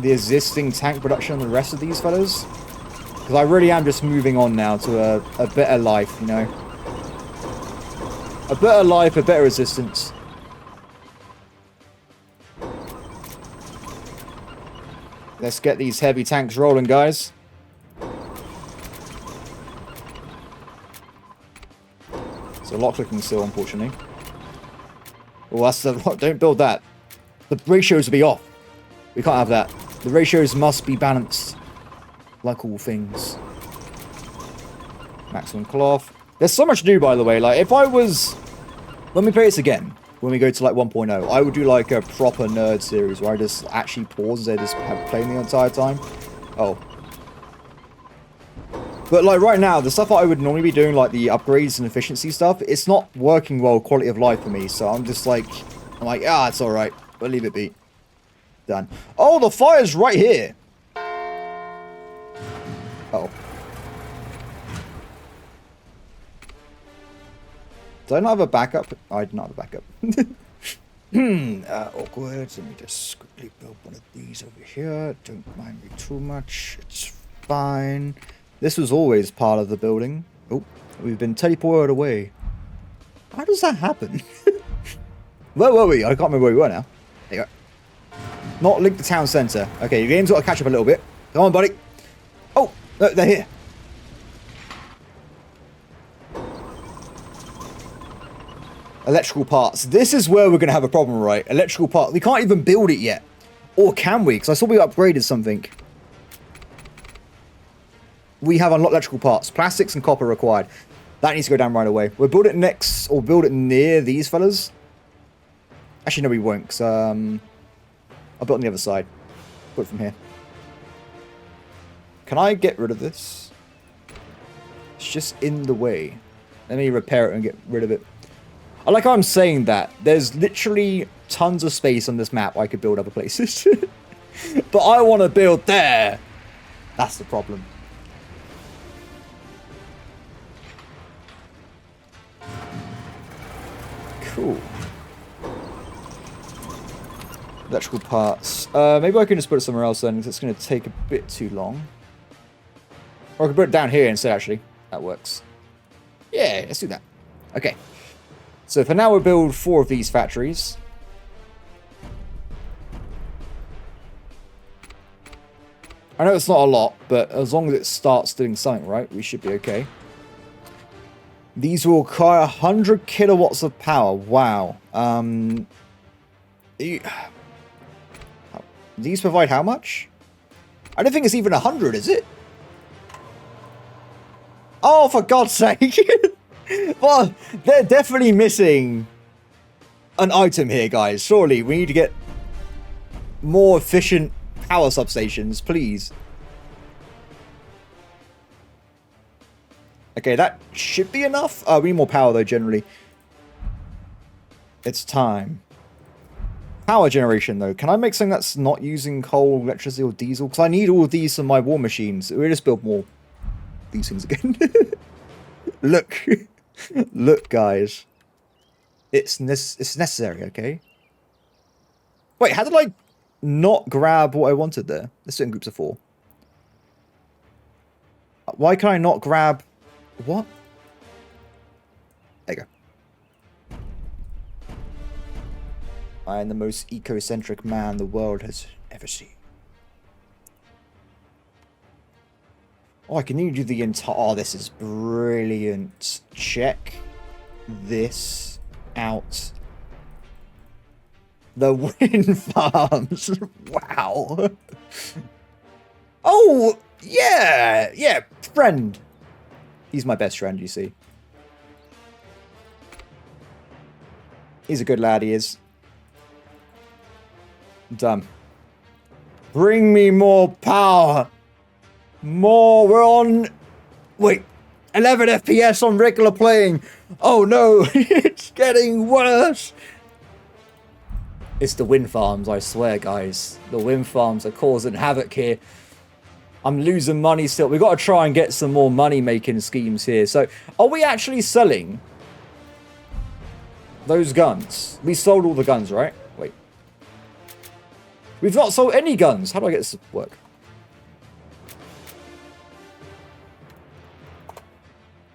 the existing tank production on the rest of these fellas. Because I really am just moving on now to a better life, you know. A better life, a better resistance. Let's get these heavy tanks rolling, guys. It's a lot clicking still, unfortunately. Well, that's the... Don't build that. The ratios will be off. We can't have that. The ratios must be balanced. Like all things. Maximum cloth. There's so much new, by the way. Like, if I was... Let me play this again. When we go to, like, 1.0. I would do, like, a proper nerd series where I just actually pause as I just have playing the entire time. Oh. But, like, right now, the stuff that I would normally be doing, like, the upgrades and efficiency stuff, it's not working well quality of life for me. So I'm just, like... I'm like, ah, it's alright. We'll leave it be. Done. Oh, the fire's right here. Oh. Do I not have a backup? Oh, I do not have a backup. Awkward. Let me just quickly build one of these over here. Don't mind me too much. It's fine. This was always part of the building. Oh, we've been teleported away. How does that happen? Where were we? I can't remember where we were now. There you go. Not linked to town centre. Okay, your game's got to catch up a little bit. Come on, buddy. Oh, no, they're here. Electrical parts. This is where we're going to have a problem, right? Electrical parts. We can't even build it yet. Or can we? Because I saw we upgraded something. We have unlocked electrical parts. Plastics and copper required. That needs to go down right away. We'll build it next, or build it near these fellas. Actually, no, we won't, because I'll build on the other side. Put it from here. Can I get rid of this? It's just in the way. Let me repair it and get rid of it. I like how I'm saying that. There's literally tons of space on this map I could build other places. But I want to build there. That's the problem. Cool. Electrical parts. Maybe I can just put it somewhere else then, because it's going to take a bit too long. Or I can put it down here instead, actually. That works. Yeah, let's do that. Okay. So for now, we'll build 4 of these factories. I know it's not a lot, but as long as it starts doing something right, we should be okay. These will require 100 kilowatts of power. Wow. These provide how much? I don't think it's even 100, is it? Oh, for God's sake. Well, they're definitely missing an item here, guys. Surely we need to get more efficient power substations, please. Okay, that should be enough. We need more power, though, generally. It's time. Power generation, though. Can I make something that's not using coal, electricity, or diesel? Because I need all of these for my war machines. We'll just build more these things again. Look. Look, guys. It's necessary, okay? Wait, how did I not grab what I wanted there? Let's do it in groups of 4. Why can I not grab... What? There you go. I am the most ecocentric man the world has ever seen. Oh, I can even do the entire... Oh, this is brilliant. Check this out. The wind farms. Wow. Oh, yeah. Yeah, friend. He's my best friend, you see. He's a good lad, he is. Done. Bring me more power. More. We're on... Wait. 11 FPS on regular playing. Oh no. It's getting worse. It's the wind farms, I swear, guys. The wind farms are causing havoc here. I'm losing money still. We've got to try and get some more money-making schemes here. So, are we actually selling those guns? We sold all the guns, right? Wait. We've not sold any guns. How do I get this to work?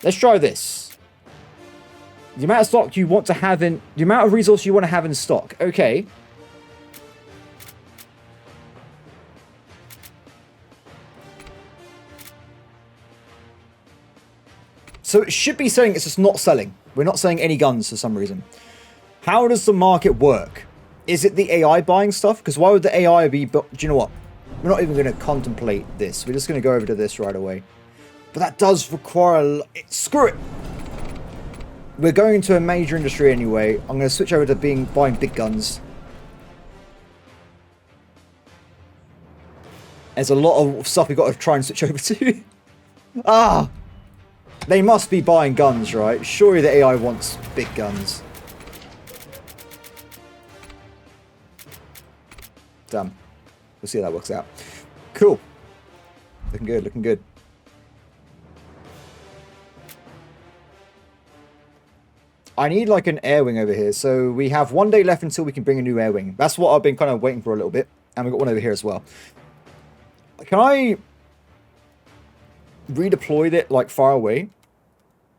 Let's try this. The amount of stock you want to have in... The amount of resource you want to have in stock. Okay. So it should be saying it's just not selling. We're not selling any guns for some reason. How does the market work? Is it the AI buying stuff? Because why would the AI be... Do you know what? We're not even going to contemplate this. We're just going to go over to this right away. But that does require... Screw it! We're going into a major industry anyway. I'm going to switch over to buying big guns. There's a lot of stuff we've got to try and switch over to. Ah! They must be buying guns, right? Surely the AI wants big guns. Damn. We'll see how that works out. Cool. Looking good, looking good. I need like an air wing over here. So we have 1 day left until we can bring a new air wing. That's what I've been kind of waiting for a little bit. And we've got one over here as well. Can I redeploy it like far away?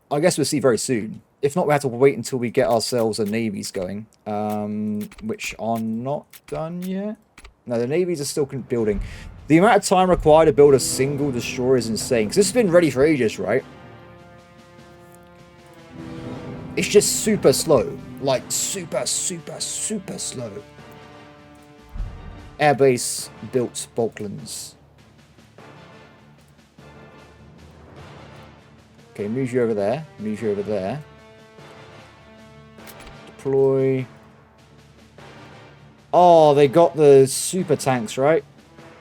I guess we'll see very soon. If not, we have to wait until we get ourselves a navies going. Which are not done yet. No, the navies are still building. The amount of time required to build a single destroyer is insane. Because this has been ready for ages, right? It's just super slow. Like, super slow. Airbase built Falklands. Okay, move you over there. Move you over there. Deploy. Oh, they got the super tanks, right?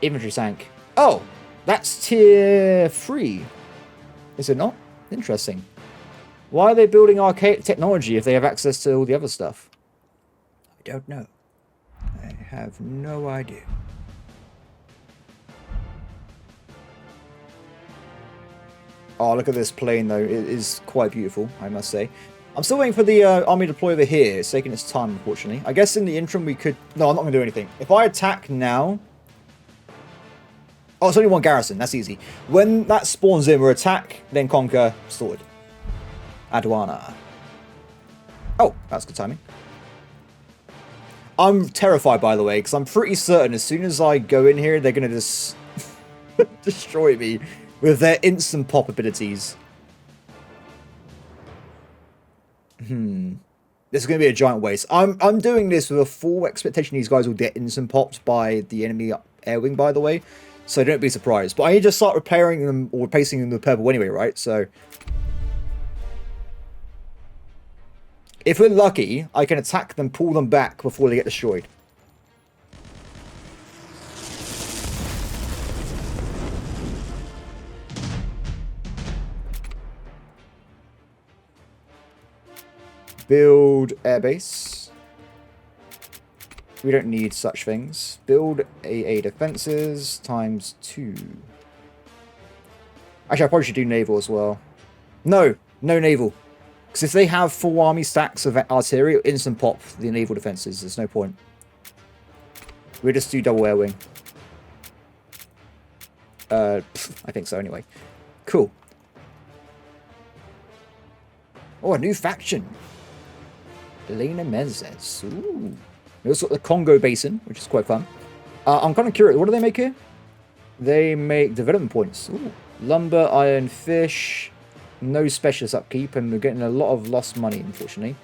Infantry tank. Oh, that's tier 3. Is it not? Interesting. Why are they building archaic technology if they have access to all the other stuff? I don't know. I have no idea. Oh, look at this plane, though. It is quite beautiful, I must say. I'm still waiting for the army to deploy over here. It's taking its time, unfortunately. I guess in the interim we could... No, I'm not going to do anything. If I attack now... Oh, it's only 1 garrison. That's easy. When that spawns in, we'll attack, then conquer, sorted. Aduana. Oh, that's good timing. I'm terrified, by the way, because I'm pretty certain as soon as I go in here, they're going to just destroy me with their instant pop abilities. This is going to be a giant waste. I'm doing this with a full expectation these guys will get instant popped by the enemy air wing, by the way. So don't be surprised. But I need to start repairing them or replacing them with purple anyway, right? So... if we're lucky, I can attack them, pull them back before they get destroyed. Build airbase. We don't need such things. Build AA defenses times 2. Actually, I probably should do naval as well. No, no naval. Because if they have full army stacks of artillery, it'll instant pop the naval defenses. There's no point. We'll just do double air wing. I think so anyway. Cool. Oh, a new faction. Elena Mezes. Ooh. We also got the Congo Basin, which is quite fun. I'm kind of curious. What do they make here? They make development points. Ooh. Lumber, iron, fish... no specialist upkeep, and we're getting a lot of lost money, unfortunately.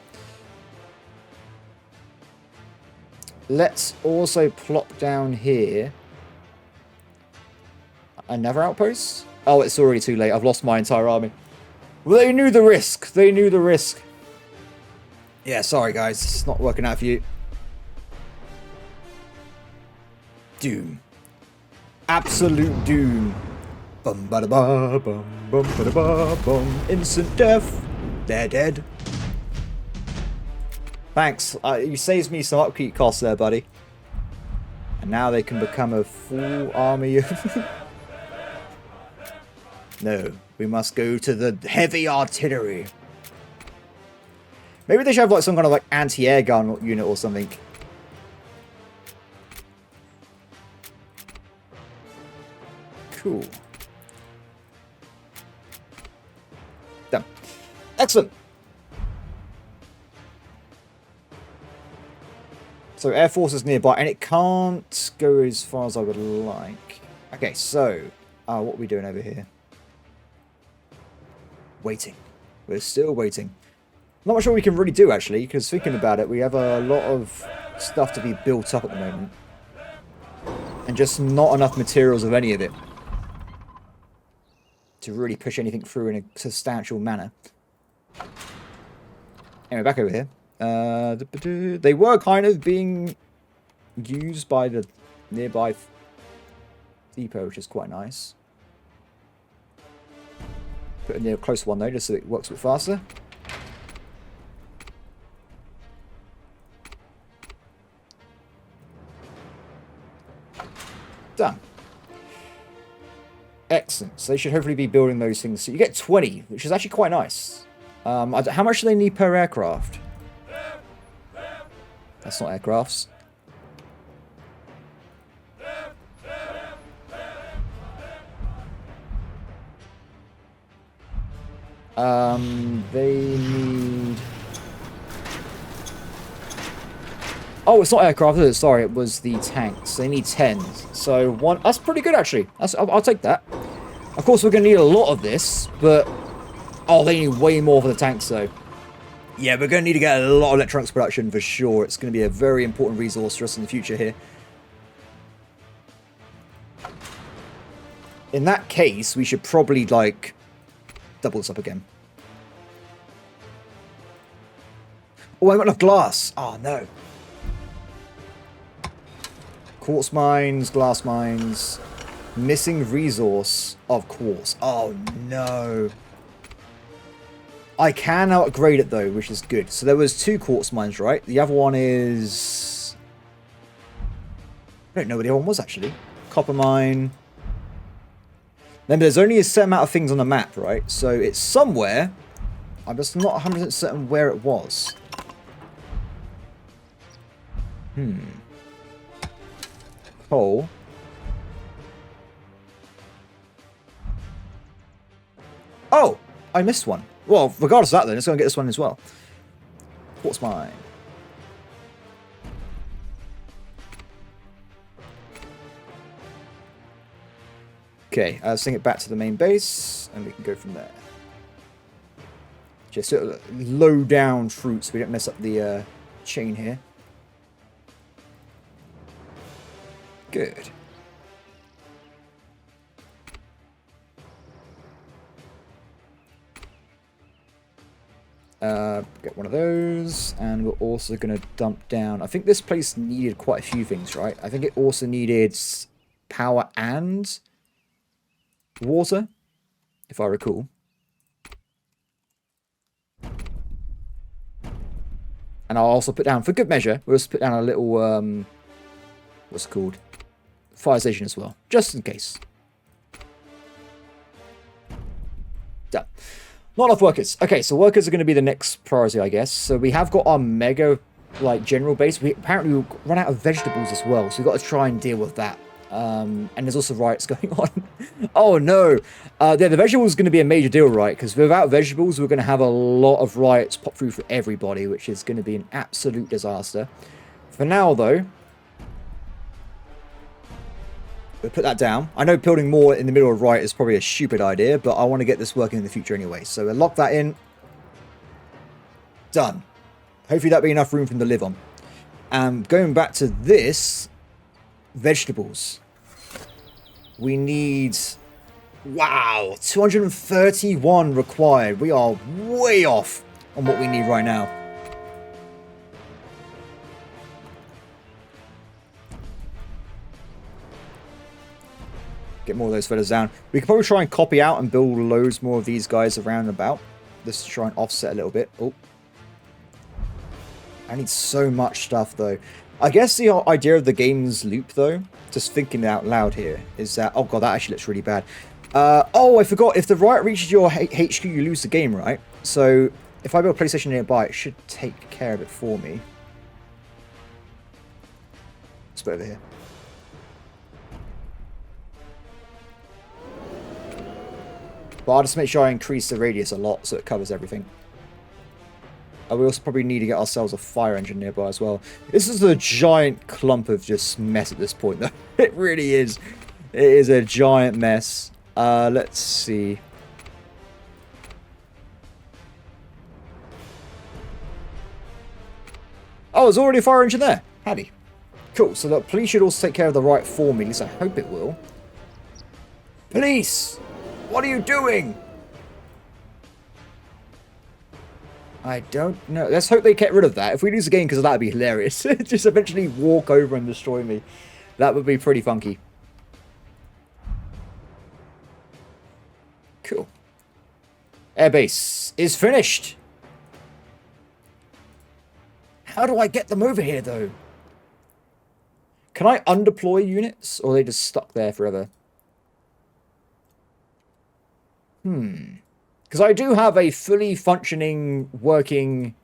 Let's also plop down here. Another outpost? Oh, it's already too late. I've lost my entire army. Well, they knew the risk. They knew the risk. Yeah, sorry, guys. It's not working out for you. Doom. Absolute doom. Bum ba da ba bum bum ba da ba bum. Instant death. They're dead. Thanks. You saved me some upkeep costs there, buddy. And now they can become a full army of... No, we must go to the heavy artillery. Maybe they should have like some kind of like anti-air gun unit or something. Cool. Done. Excellent. So Air Force is nearby, and it can't go as far as I would like. Okay, so what are we doing over here? Waiting. We're still waiting. Not much what we can really do, actually, because thinking about it, we have a lot of stuff to be built up at the moment. And just not enough materials of any of it to really push anything through in a substantial manner. Anyway, back over here. They were kind of being used by the nearby depot, which is quite nice. Put a near close one though, just so it works a bit faster. Done. Excellent. So they should hopefully be building those things. So you get 20, which is actually quite nice. How much do they need per aircraft? That's not aircrafts. They need... Oh, it's not aircraft, is it? Sorry, it was the tanks. They need 10. So, one... That's pretty good, actually. I'll take that. Of course, we're going to need a lot of this, but... Oh, they need way more for the tanks, though. Yeah, we're going to need to get a lot of electronics production, for sure. It's going to be a very important resource for us in the future here. In that case, we should probably, like... double this up again. Oh, I got enough glass. Oh, no. Quartz mines, glass mines. Missing resource of quartz. Oh, no. I can now upgrade it, though, which is good. So there was 2 quartz mines, right? The other one is... I don't know what the other one was, actually. Copper mine. Remember, there's only a set amount of things on the map, right? So it's somewhere. I'm just not 100% certain where it was. Coal. Oh! I missed one. Well, regardless of that, then, let's go and get this one as well. Quartz mine. Okay, let's sing it back to the main base, and we can go from there. Just sort of low down fruits so we don't mess up the chain here. Good. Get one of those, and we're also going to dump down... I think this place needed quite a few things, right? I think it also needed power and water, if I recall. And I'll also put down, for good measure, we'll just put down a little, what's it called? Fire station as well, just in case. Done. Not enough workers. Okay, so workers are going to be the next priority, I guess. So we have got our mega, like, general base. We apparently run out of vegetables as well, so we've got to try and deal with that. And there's also riots going on. Oh, no. Yeah, the vegetables is going to be a major deal, right? Because without vegetables, we're going to have a lot of riots pop through for everybody, which is going to be an absolute disaster. For now, though, we'll put that down. I know building more in the middle of riot is probably a stupid idea, but I want to get this working in the future anyway. So we'll lock that in. Done. Hopefully that'll be enough room for them to live on. And going back to this, vegetables. We need... Wow, 231 required. We are way off on what we need right now. Get more of those fellas down. We could probably try and copy out and build loads more of these guys around and about. Just to try and offset a little bit. Oh. I need so much stuff, though. I guess the idea of the game's loop, though, just thinking out loud here, is that... Oh, God, that actually looks really bad. Oh, I forgot. If the riot reaches your HQ, you lose the game, right? So, if I build a PlayStation nearby, it should take care of it for me. Let's put it over here. But I'll just make sure I increase the radius a lot so it covers everything. We also probably need to get ourselves a fire engine nearby as well. This is a giant clump of just mess at this point, though. It really is. It is a giant mess. Let's see. Oh, there's already a fire engine there. Handy. Cool. So the police should also take care of the riot for me. At least I hope it will. Police! What are you doing? I don't know. Let's hope they get rid of that. If we lose the game because of that, it'd be hilarious. Just eventually walk over and destroy me. That would be pretty funky. Cool. Airbase is finished. How do I get them over here, though? Can I undeploy units? Or are they just stuck there forever? Because I do have a fully functioning, working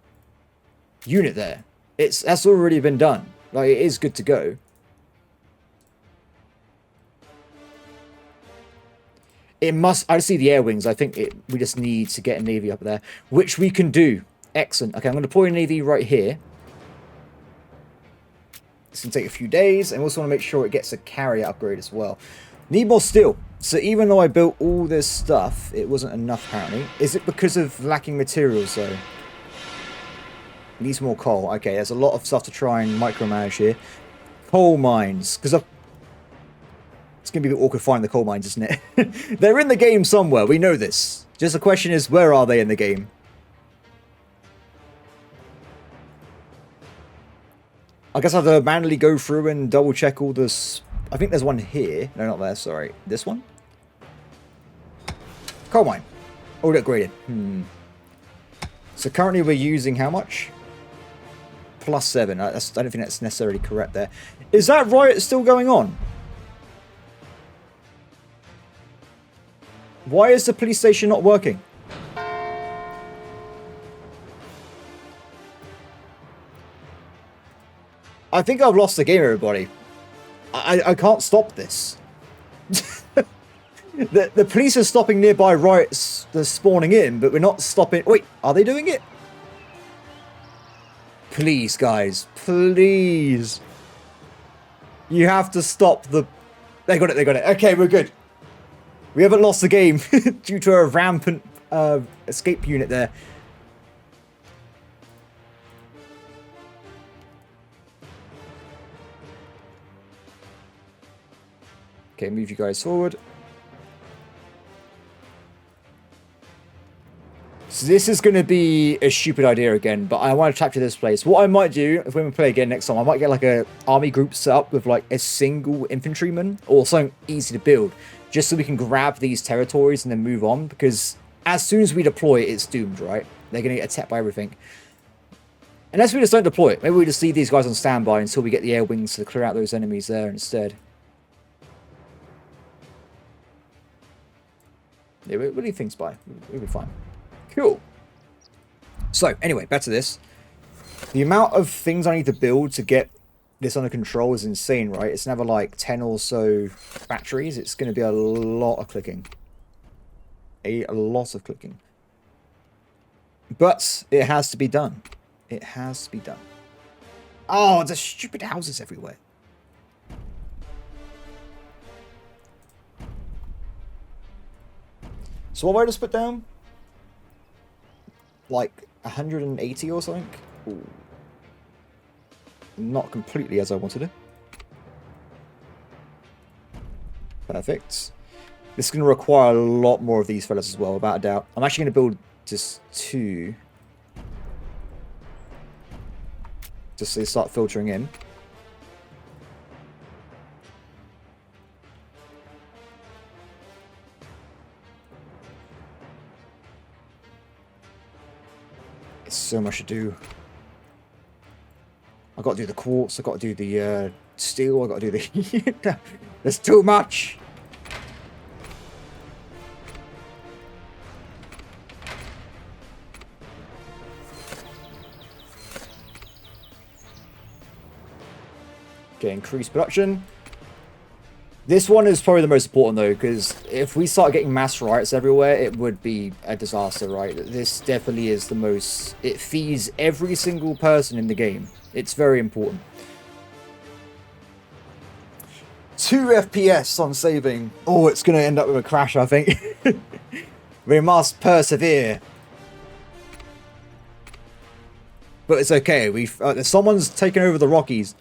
unit there. That's already been done. Like, it is good to go. It must... I see the air wings. I think we just need to get a navy up there, which we can do. Excellent. Okay, I'm going to deploy a navy right here. It's going to take a few days, and we also want to make sure it gets a carrier upgrade as well. Need more steel. So even though I built all this stuff, it wasn't enough apparently. Is it because of lacking materials though? Needs more coal. Okay, there's a lot of stuff to try and micromanage here. Coal mines. Because it's going to be a bit awkward finding the coal mines, isn't it? They're in the game somewhere. We know this. Just the question is, where are they in the game? I guess I have to manually go through and double check all this. I think there's one here. No, not there. Sorry. This one? Coal mine. All upgraded. So currently we're using how much? +7. I don't think that's necessarily correct there. Is that riot still going on? Why is the police station not working? I think I've lost the game, everybody. I can't stop this. The police are stopping nearby riots that's spawning in, but we're not stopping... Wait, are they doing it? Please, guys. Please. You have to stop the... They got it, they got it. Okay, we're good. We haven't lost the game due to a rampant escape unit there. Okay, move you guys forward. So this is going to be a stupid idea again, but I want to capture this place. What I might do, if when we play again next time, I might get like a army group set up with like a single infantryman or something easy to build, just so we can grab these territories and then move on, because as soon as we deploy it, it's doomed, right? They're going to get attacked by everything. Unless we just don't deploy it. Maybe we just leave these guys on standby until we get the air wings to clear out those enemies there instead. Yeah, we'll leave things by. We'll be fine. Cool. So, anyway, back to this. The amount of things I need to build to get this under control is insane, right? It's never like 10 or so factories. It's going to be a lot of clicking. A lot of clicking. But it has to be done. It has to be done. Oh, there's stupid houses everywhere. So what have I just put down? Like 180 or something? Ooh. Not completely as I wanted it. Perfect. This is going to require a lot more of these fellas as well, without a doubt. I'm actually going to build just 2. Just so they start filtering in. It's so much to do. I've got to do the quartz, I've got to do the steel, I've got to do the... There's too much! Okay, increase production. This one is probably the most important though, because if we start getting mass riots everywhere, it would be a disaster, right? This definitely is the most... It feeds every single person in the game. It's very important. 2 FPS on saving. Oh, it's going to end up with a crash, I think. We must persevere. But it's okay. Someone's taken over the Rockies.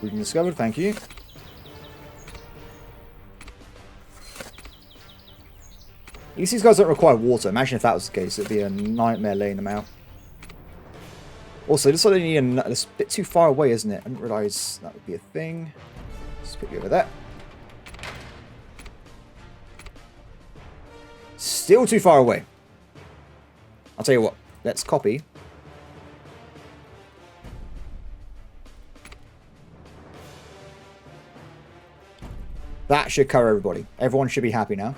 Region discovered, thank you. At least these guys don't require water. Imagine if that was the case. It'd be a nightmare laying them out. Also, just so they need it's a bit too far away, isn't it? I didn't realise that would be a thing. Let's put you over there. Still too far away. I'll tell you what. Let's copy. That should cover everybody. Everyone should be happy now.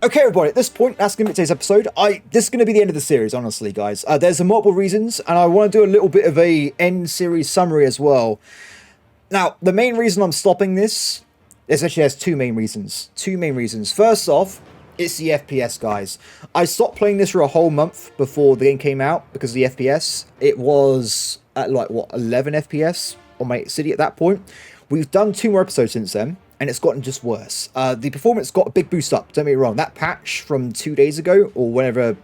Okay, everybody, at this point, that's going to be today's episode. This is going to be the end of the series, honestly, guys. There's multiple reasons, and I want to do a little bit of a end series summary as well. Now, the main reason I'm stopping this is actually there's two main reasons. First off, it's the FPS, guys. I stopped playing this for a whole month before the game came out because of the FPS. It was at, like, what, 11 FPS on my city at that point. We've done 2 more episodes since then, and it's gotten just worse. The performance got a big boost up, don't get me wrong. That patch from 2 days ago, or whenever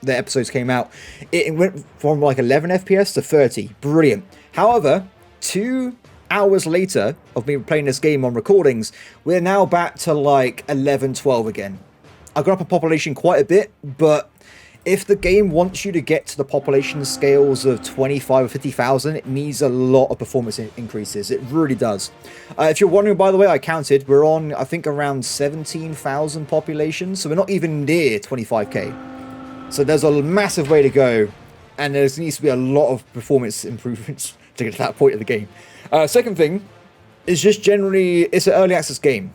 the episodes came out, it went from like 11 FPS to 30. Brilliant. However, 2 hours later of me playing this game on recordings, we're now back to like 11, 12 again. I've gone up a population quite a bit, but if the game wants you to get to the population scales of 25 or 50,000, it needs a lot of performance increases. It really does. If you're wondering, by the way, I counted. We're on, I think, around 17,000 population, so we're not even near 25k. So there's a massive way to go, and there needs to be a lot of performance improvements to get to that point of the game. Second thing is just generally, it's an early access game.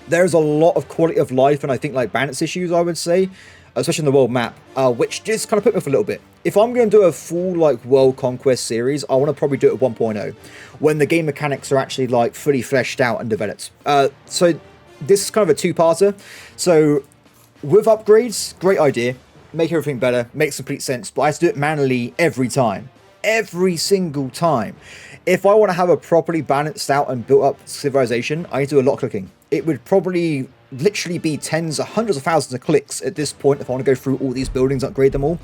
There's a lot of quality of life and I think like balance issues, I would say, especially in the world map, which just kind of put me off a little bit. If I'm going to do a full like world conquest series, I want to probably do it at 1.0 when the game mechanics are actually like fully fleshed out and developed. So this is kind of a two-parter. So with upgrades, great idea, make everything better, makes complete sense, but I have to do it manually every time. Every single time. If I want to have a properly balanced out and built up civilization, I need to do a lot of clicking. It would probably literally be tens or hundreds of thousands of clicks at this point if I want to go through all these buildings, upgrade them all.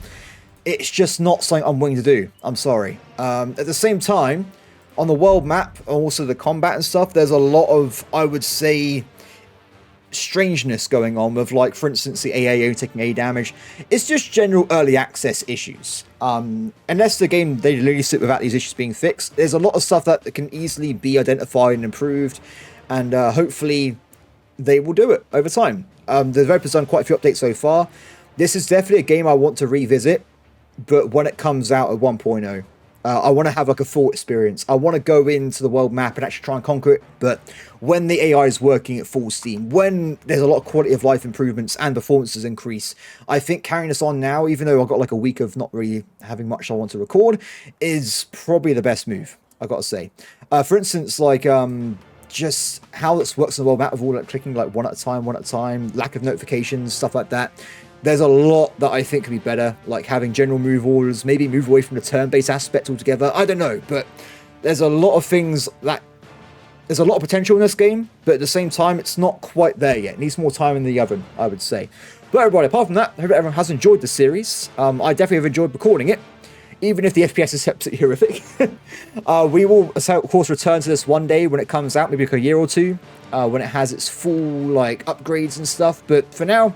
It's just not something I'm willing to do. I'm sorry. At the same time, on the world map, and also the combat and stuff, there's a lot of, I would say, strangeness going on with, like, for instance, the AAO taking A damage. It's just general early access issues. Unless the game, they release it without these issues being fixed, there's a lot of stuff that can easily be identified and improved, and hopefully they will do it over time. The developer's done quite a few updates so far. This is definitely a game I want to revisit, but when it comes out at 1.0, I want to have like a full experience. I want to go into the world map and actually try and conquer it, but when the AI is working at full steam, when there's a lot of quality of life improvements and performances increase, I think carrying this on now, even though I've got like a week of not really having much I want to record, is probably the best move, I've got to say. For instance, like just how this works in the world map with all like clicking like one at a time, lack of notifications, stuff like that. There's a lot that I think could be better, like having general move orders, maybe move away from the turn-based aspect altogether. I don't know, but there's a lot of things that... There's a lot of potential in this game, but at the same time, it's not quite there yet. It needs more time in the oven, I would say. But everybody, apart from that, I hope everyone has enjoyed the series. I definitely have enjoyed recording it, even if the FPS is absolutely horrific. We will, of course, return to this one day when it comes out, maybe like a year or two, when it has its full like upgrades and stuff. But for now,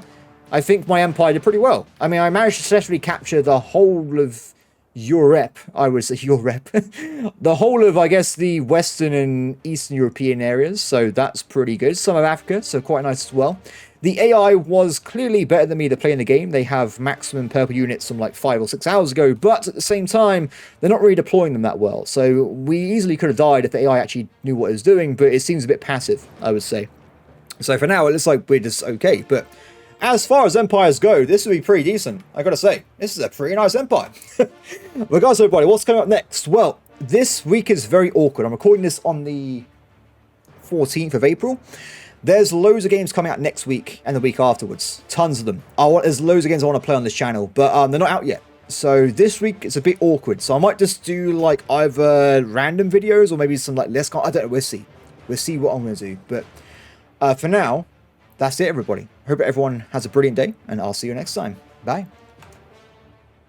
I think my empire did pretty well. I mean, I managed to successfully capture the whole of Europe. I would say Europe. The whole of, I guess, the Western and Eastern European areas. So that's pretty good. Some of Africa, so quite nice as well. The AI was clearly better than me to play in the game. They have maximum purple units from like 5 or 6 hours ago. But at the same time, they're not really deploying them that well. So we easily could have died if the AI actually knew what it was doing. But it seems a bit passive, I would say. So for now, it looks like we're just okay. But as far as empires go, this would be pretty decent. I gotta say, this is a pretty nice empire. Regardless, everybody, what's coming up next? Well, this week is very awkward. I'm recording this on the 14th of April. There's loads of games coming out next week and the week afterwards. Tons of them. There's loads of games I want to play on this channel, but they're not out yet. So this week it's a bit awkward. So I might just do like either random videos or maybe some like less. I don't know. We'll see. We'll see what I'm going to do. But for now, that's it, everybody. Hope everyone has a brilliant day, and I'll see you next time. Bye.